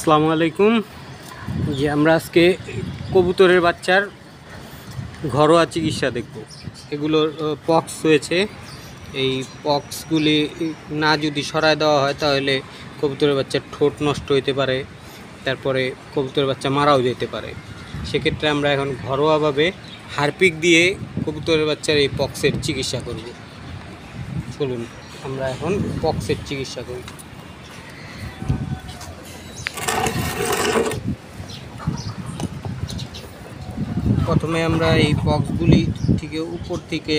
আসসালামু আলাইকুম। যে আমরা আজকে কবুতরের বাচ্চার ঘরোয়া চিকিৎসা দেখব। এগুলোর পক্স হয়েছে। এই পক্সগুলি না যদি সরায় দেওয়া হয় তাহলে কবুতরের বাচ্চার ঠোঁট নষ্ট হতে পারে, তারপরে কবুতরের বাচ্চা মারাও যেতে পারে। সেক্ষেত্রে আমরা এখন ঘরোয়াভাবে হারপিক দিয়ে কবুতরের বাচ্চার এই পক্সের চিকিৎসা করব। চলুন আমরা এখন পক্সের চিকিৎসা করি। প্রথমে আমরা এই বক্সগুলি থেকে উপর থেকে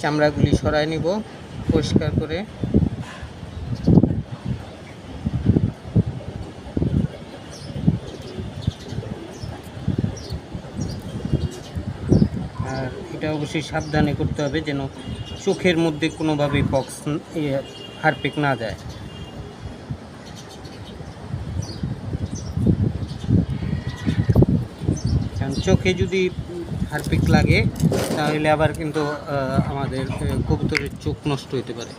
চামড়াগুলি সরায় নিব পরিষ্কার করে। আর এটা অবশ্যই সাবধানে করতে হবে যেন চোখের মধ্যে কোনোভাবেই বক্স হারপিক না যায়। চোখে যদি হারপিক লাগে তাহলে আবার কিন্তু আমাদের কবুতরের চোখ নষ্ট হতে পারে।